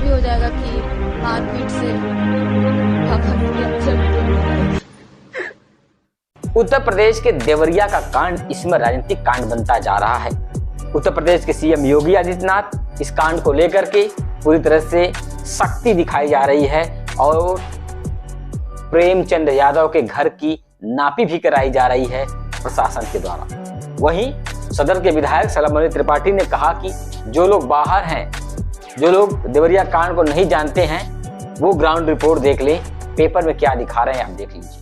भी हो जाएगा कि मारपीट से पापा की अच्छा। उत्तर प्रदेश के देवरिया का कांड इसमें राजनीतिक कांड बनता जा रहा है। उत्तर प्रदेश के सीएम योगी आदित्यनाथ इस कांड को लेकर के पूरी तरह से सख्ती दिखाई जा रही है और प्रेमचंद यादव के घर की नापी भी कराई जा रही है प्रशासन के द्वारा। वहीं सदर के विधायक सलमणि त्रिपाठी ने कहा कि जो लोग बाहर हैं, जो लोग देवरिया कांड को नहीं जानते हैं, वो ग्राउंड रिपोर्ट देख लें, पेपर में क्या दिखा रहे हैं आप देख लीजिए।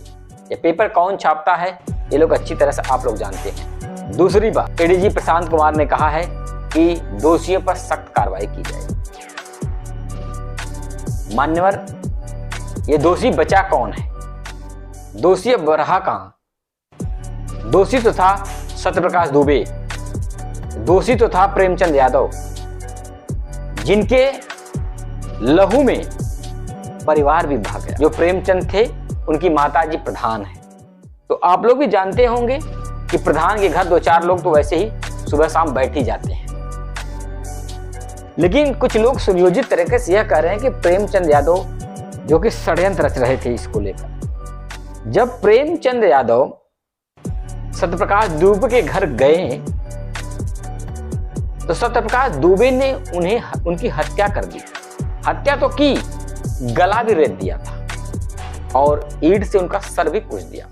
ये पेपर कौन छापता है ये लोग अच्छी तरह से आप लोग जानते हैं। दूसरी बात, एडीजी प्रशांत कुमार ने कहा है कि दोषियों पर सख्त कार्रवाई की जाएगी। मान्यवर, ये दोषी बचा कौन है? दोषी अब रहा कहां? दोषी तो था सत्यप्रकाश दुबे, दोषी तो था प्रेमचंद यादव, जिनके लहू में परिवार भी भाग गया। जो प्रेमचंद थे उनकी माताजी प्रधान है, तो आप लोग भी जानते होंगे कि प्रधान के घर 2-4 लोग तो वैसे ही सुबह शाम बैठ ही जाते हैं। लेकिन कुछ लोग सुनियोजित तरीके से यह कह रहे हैं कि प्रेमचंद यादव जो कि षड्यंत्र रच रहे थे इसको लेकर। जब प्रेमचंद यादव सत्यप्रकाश दुबे के घर गए तो सत्यप्रकाश दुबे ने उनकी हत्या कर दी। हत्या तो की, गला भी रेत दिया था और ईंट से उनका सर भी कुच दिया।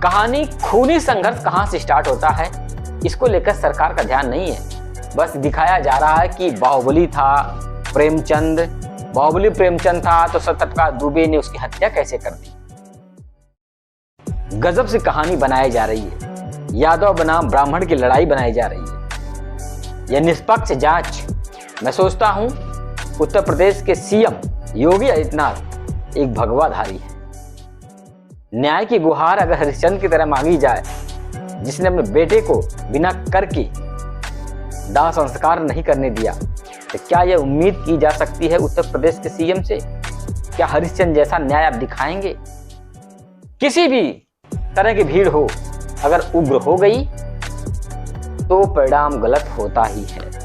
कहानी खूनी संघर्ष कहां से स्टार्ट होता है इसको लेकर सरकार का ध्यान नहीं है। बस दिखाया जा रहा है कि बाहुबली था प्रेमचंद, बाहुबली प्रेमचंद था तो सत्यप्रकाश दुबे ने उसकी हत्या कैसे कर दी। गजब से कहानी बनाई जा रही है। यादव बनाम ब्राह्मण की लड़ाई बनाई जा रही है। यह निष्पक्ष जांच, मैं सोचता हूं उत्तर प्रदेश के सीएम योगी आदित्यनाथ एक भगवाधारी है। न्याय की गुहार अगर हरिश्चंद्र की तरह मांगी जाए, जिसने अपने बेटे को बिना कर के दाह संस्कार नहीं करने दिया, तो क्या यह उम्मीद की जा सकती है उत्तर प्रदेश के सीएम से? क्या हरिश्चंद्र जैसा न्याय आप दिखाएंगे? किसी भी तरह की भीड़ हो, अगर उग्र हो गई तो परिणाम गलत होता ही है।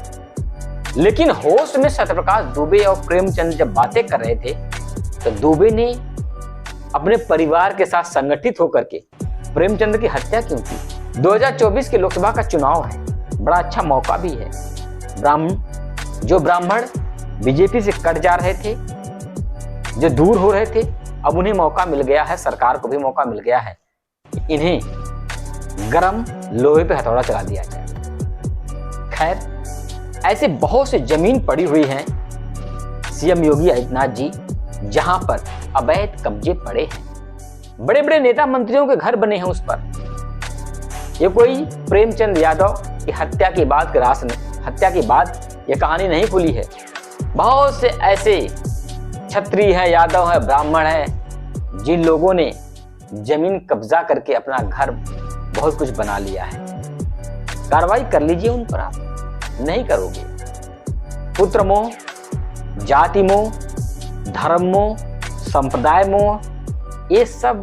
लेकिन होश में सत्यप्रकाश दुबे और प्रेमचंद जब बातें कर रहे थे तो दुबे ने अपने परिवार के साथ संगठित होकर के प्रेमचंद की हत्या क्यों की? 2024 के लोकसभा का चुनाव है, बड़ा अच्छा मौका भी है। ब्राह्मण बीजेपी से कट जा रहे थे, जो दूर हो रहे थे, अब उन्हें मौका मिल गया है, सरकार को भी मौका मिल गया है, इन्हें गरम लोहे पे हथौड़ा चला दिया जाए। खैर, ऐसे बहुत से जमीन पड़ी हुई हैं सीएम योगी आदित्यनाथ जी, जहां पर अवैध कब्जे पड़े हैं। बड़े बड़े नेता मंत्रियों के घर बने हैं उस पर। ये कोई प्रेमचंद यादव की हत्या के बाद यह कहानी नहीं खुली है। बहुत से ऐसे क्षत्रिय है, यादव है, ब्राह्मण है, जिन लोगों ने जमीन कब्जा करके अपना घर बहुत कुछ बना लिया है। कार्रवाई कर लीजिए उन पर। आप नहीं करोगे, पुत्र मोह, जाति मोह, धर्म मोह, संप्रदाय मोह, ये सब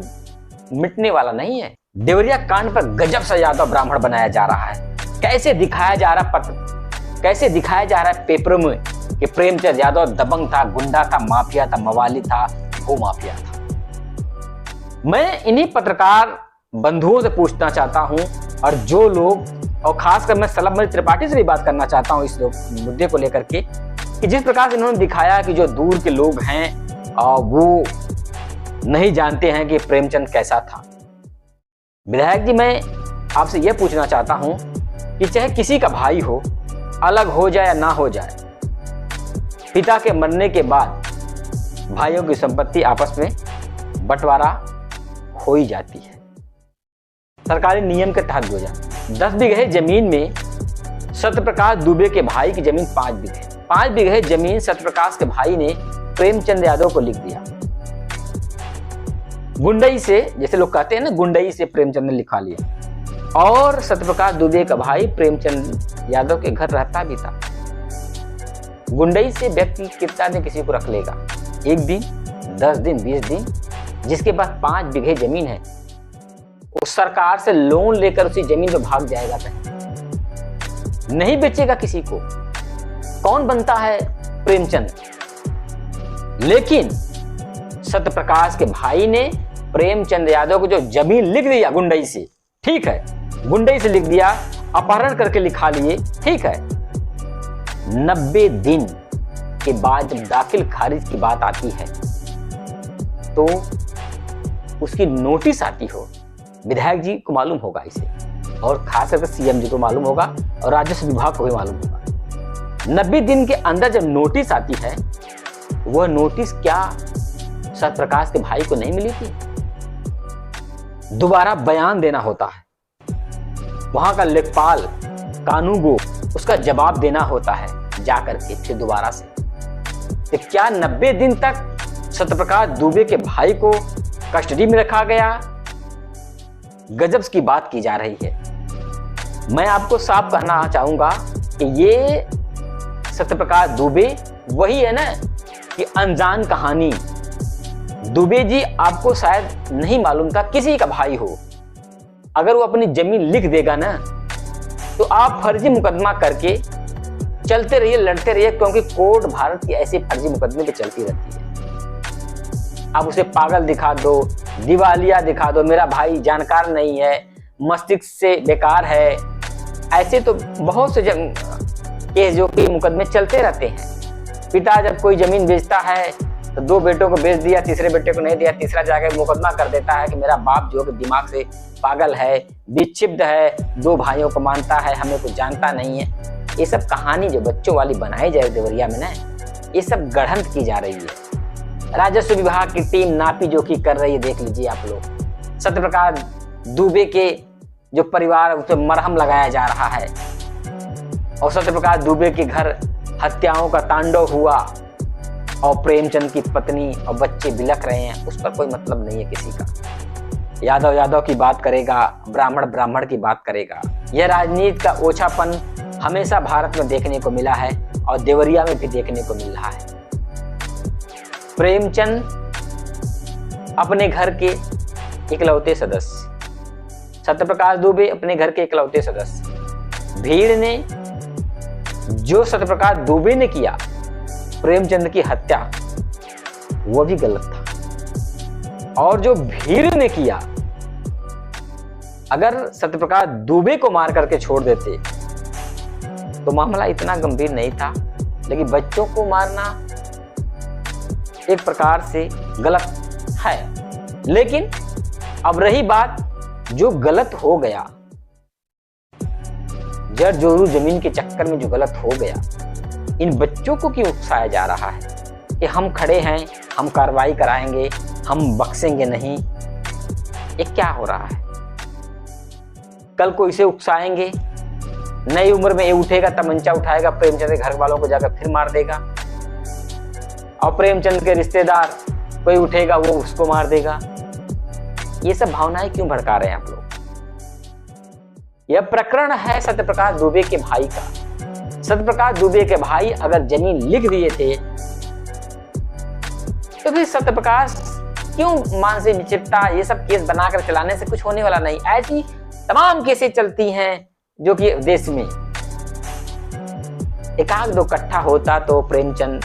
मिटने वाला नहीं है। देवरिया कांड पर गजब सा यादव ब्राह्मण बनाया जा रहा है। कैसे दिखाया जा रहा है पेपरों में कि प्रेमचंद यादव दबंग था, गुंडा था, माफिया था, मवाली था, भू माफिया था। मैं इन्हीं पत्रकार बंधुओं से पूछना चाहता हूं, और जो लोग, और खासकर मैं सलमणि त्रिपाठी से भी बात करना चाहता हूं इस मुद्दे को लेकर के, कि जिस प्रकार से इन्होंने दिखाया कि जो दूर के लोग हैं वो नहीं जानते हैं कि प्रेमचंद कैसा था। विधायक जी, मैं आपसे यह पूछना चाहता हूं कि चाहे किसी का भाई हो, अलग हो जाए या ना हो जाए, पिता के मरने के बाद भाइयों की संपत्ति आपस में बंटवारा हो ही जाती है, सरकारी नियम के तहत हो जाती है। 10 बीघे जमीन में सत्यप्रकाश दुबे के भाई की जमीन 5 बीघे जमीन सत्यप्रकाश के भाई ने प्रेमचंद यादव को लिख दिया। गुंडई से, जैसे लोग कहते हैं ना, गुंडई से प्रेमचंद ने लिखा लिया। और सत्यप्रकाश दुबे का भाई प्रेमचंद यादव के घर रहता भी था। गुंडई से व्यक्ति कितना दिन किसी को रख लेगा? 1 दिन, 10 दिन, 20 दिन। जिसके पास 5 बीघे जमीन है, वो सरकार से लोन लेकर उसी जमीन पे भाग जाएगा, नहीं बेचेगा किसी को। कौन बनता है? प्रेमचंद। लेकिन सत्यप्रकाश के भाई ने प्रेमचंद यादव को जो जमीन लिख दिया गुंडई से, ठीक है, गुंडई से लिख दिया, अपहरण करके लिखा लिए, ठीक है, 90 दिन के बाद जब दाखिल खारिज की बात आती है तो उसकी नोटिस आती हो, विधायक जी को मालूम होगा इसे, और खास करके सीएम जी को मालूम होगा और राजस्व विभाग को भी मालूम होगा। 90 दिन के अंदर जब नोटिस आती है, वह नोटिस क्या सत्यप्रकाश के भाई को नहीं मिली थी? दोबारा बयान देना होता है, वहां का लेखपाल कानूगो उसका जवाब देना होता है जाकर के फिर दोबारा से। तो क्या 90 दिन तक सत्यप्रकाश दुबे के भाई को कस्टडी में रखा गया? गजब की बात की जा रही है। मैं आपको साफ कहना चाहूंगा कि ये सत्यप्रकाश दुबे वही है ना कि अनजान कहानी। दुबे जी आपको शायद नहीं मालूम था किसी का भाई हो, अगर वो अपनी जमीन लिख देगा ना तो आप फर्जी मुकदमा करके चलते रहिए, लड़ते रहिए, क्योंकि कोर्ट भारत की ऐसे फर्जी मुकदमे पे चलती रहती है। आप उसे पागल दिखा दो, दिवालिया दिखा दो, मेरा भाई जानकार नहीं है, मस्तिष्क से बेकार है, ऐसे तो बहुत से केस जो कि मुकदमे चलते रहते हैं। पिता जब कोई जमीन बेचता है तो 2 बेटों को बेच दिया, तीसरे बेटे को नहीं दिया, तीसरा जाकर मुकदमा कर देता है कि मेरा बाप जो कि दिमाग से पागल है, विक्षिप्त है, 2 भाइयों को मानता है, हमें कुछ जानता नहीं है। ये सब कहानी जो बच्चों वाली बनाई जाए देवरिया में ना, ये सब गढ़ंत की जा रही है। राजस्व विभाग की टीम नापी जोखी कर रही है, देख लीजिए आप लोग। सत्यप्रकाश दुबे के जो परिवार उस पर मरहम लगाया जा रहा है, और सत्यप्रकाश दुबे के घर हत्याओं का तांडव हुआ, और प्रेमचंद की पत्नी और बच्चे बिलख रहे हैं, उस पर कोई मतलब नहीं है किसी का। यादव यादव की बात करेगा, ब्राह्मण ब्राह्मण की बात करेगा। यह राजनीति का ओछापन हमेशा भारत में देखने को मिला है और देवरिया में भी देखने को मिल रहा है। प्रेमचंद अपने घर के इकलौते सदस्य, सत्यप्रकाश दुबे अपने घर के इकलौते सदस्य। भीड़ ने जो सत्यप्रकाश दुबे ने किया, प्रेमचंद की हत्या, वो भी गलत था। और जो भीड़ ने किया, अगर सत्यप्रकाश दुबे को मार करके छोड़ देते तो मामला इतना गंभीर नहीं था, लेकिन बच्चों को मारना एक प्रकार से गलत है। लेकिन अब रही बात जो गलत हो गया, जड़ जोरू जमीन के चक्कर में जो गलत हो गया, इन बच्चों को क्यों उकसाया जा रहा है कि हम खड़े हैं, हम कार्रवाई कराएंगे, हम बख्शेंगे नहीं? ये क्या हो रहा है? कल को इसे उकसाएंगे, नई उम्र में ये उठेगा, तमंचा उठाएगा, प्रेमचंद के घर वालों को जाकर फिर मार देगा, और प्रेमचंद के रिश्तेदार कोई उठेगा, वो उसको मार देगा। ये सब भावनाएं क्यों भड़का रहे हैं आप लोग? यह प्रकरण है सत्यप्रकाश दुबे के भाई का। सत्यप्रकाश दुबे के भाई अगर जमीन लिख दिए थे तो फिर सत्यप्रकाश क्यों मानसिक विक्षिप्तता ये सब केस बनाकर चलाने से कुछ होने वाला नहीं। ऐसी तमाम केसें चलती हैं जो कि देश में। एक आध 2 कट्ठा होता तो प्रेमचंद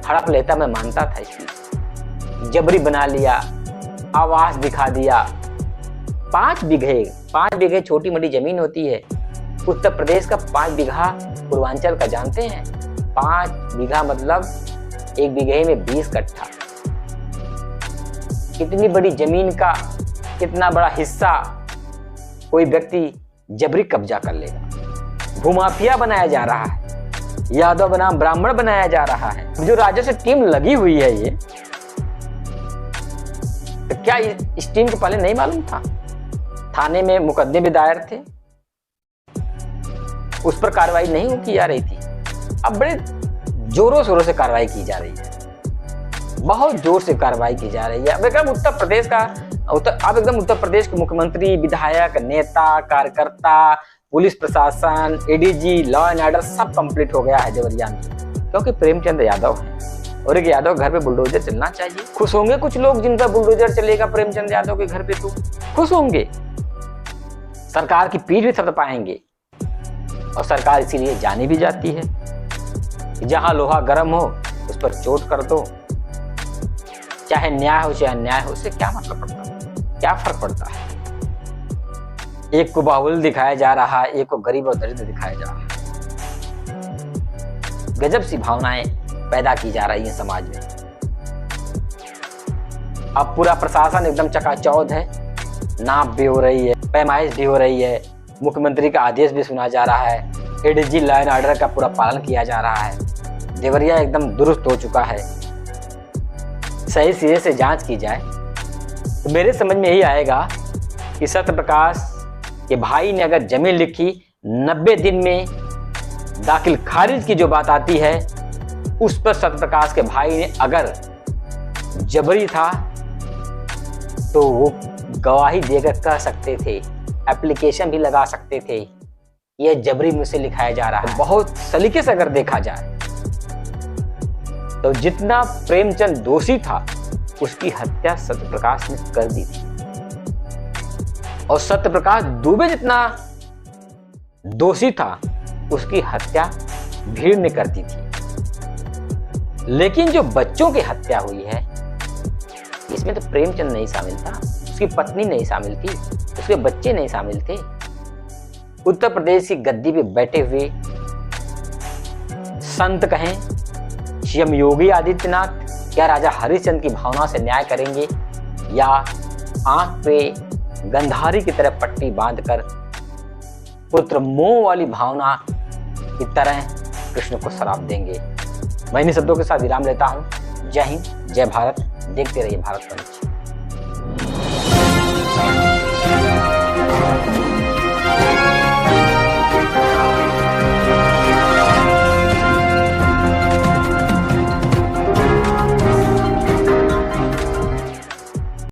हड़प लेता, मैं मानता था इसलिए। जबरी बना लिया, आवास दिखा दिया। 5 बीघे छोटी मोटी जमीन होती है। उत्तर प्रदेश का 5 बीघा पूर्वांचल का जानते हैं? 5 बीघा मतलब 1 बीघे में 20 कट्ठा। कितनी बड़ी जमीन का कितना बड़ा हिस्सा कोई व्यक्ति जबरी कब्जा कर लेगा। भूमाफिया बनाया जा रहा है, यादव बनाम ब्राह्मण बनाया जा रहा है। जो राजस्व टीम लगी हुई है, ये तो क्या इस टीम को पहले नहीं मालूम था? थाने में मुकदमे भी दायर थे, उस पर कार्रवाई नहीं की जा रही थी। अब बड़े जोरों शोरों से कार्रवाई की जा रही है, बहुत जोर से कार्रवाई की जा रही है। अब एकदम उत्तर प्रदेश के मुख्यमंत्री, विधायक, नेता, कार्यकर्ता, पुलिस प्रशासन, एडीजी, लॉ एंड ऑर्डर सब कंप्लीट हो गया है देवरिया में, क्योंकि प्रेमचंद यादव है। और एक यादव घर पे बुलडोजर चलना चाहिए। खुश होंगे कुछ लोग जिनका बुलडोजर चलेगा प्रेमचंद यादव के घर पे, तो खुश होंगे, सरकार की पीठ भी थपथपाएंगे, और सरकार इसीलिए जाने भी जाती है। कि जहां लोहा गर्म हो उस पर चोट कर दो, चाहे न्याय हो चाहे अन्याय हो, उससे क्या मतलब पड़ता है, क्या फर्क पड़ता है। एक को बाहुबली दिखाया जा रहा है, एक को गरीब और दरिद्र दिखाया जा रहा है। गजब सी भावनाएं पैदा की जा रही हैं समाज में। अब पूरा प्रशासन एकदम चकाचौंध है, नाप भी हो रही है, पैमाइश भी हो रही है, मुख्यमंत्री का आदेश भी सुना जा रहा है, एडीजी लॉ एंड ऑर्डर का पूरा पालन किया जा रहा है, देवरिया एकदम दुरुस्त हो चुका है। सही सिरे से जांच की जाए तो मेरे समझ में यही आएगा कि सत्यप्रकाश के भाई ने अगर जमीन लिखी 90 दिन में दाखिल खारिज की जो बात आती है, उस पर सत्यप्रकाश के भाई ने अगर जबरी था तो वो गवाही देकर कह सकते थे, एप्लीकेशन भी लगा सकते थे, यह जबरी मुझसे लिखाया जा रहा है। बहुत सलीके से अगर देखा जाए तो जितना प्रेमचंद दोषी था उसकी हत्या सत्यप्रकाश ने कर दी थी, और सत्यप्रकाश दुबे जितना दोषी था उसकी हत्या भीड़ ने कर दी थी। लेकिन जो बच्चों की हत्या हुई है इसमें तो प्रेमचंद नहीं शामिल था, उसकी पत्नी नहीं शामिल थी, उसके बच्चे नहीं शामिल थे। उत्तर प्रदेश की गद्दी पे बैठे हुए संत कहें सीएम योगी आदित्यनाथ क्या राजा हरिश्चंद्र की भावना से न्याय करेंगे, या आंख पे गंधारी की तरह पट्टी बांधकर पुत्र मोह वाली भावना की तरह कृष्ण को श्राप देंगे। मैं इन्हीं शब्दों के साथ विराम लेता हूं। जय हिंद, जय भारत। देखते रहिए भारत पंच।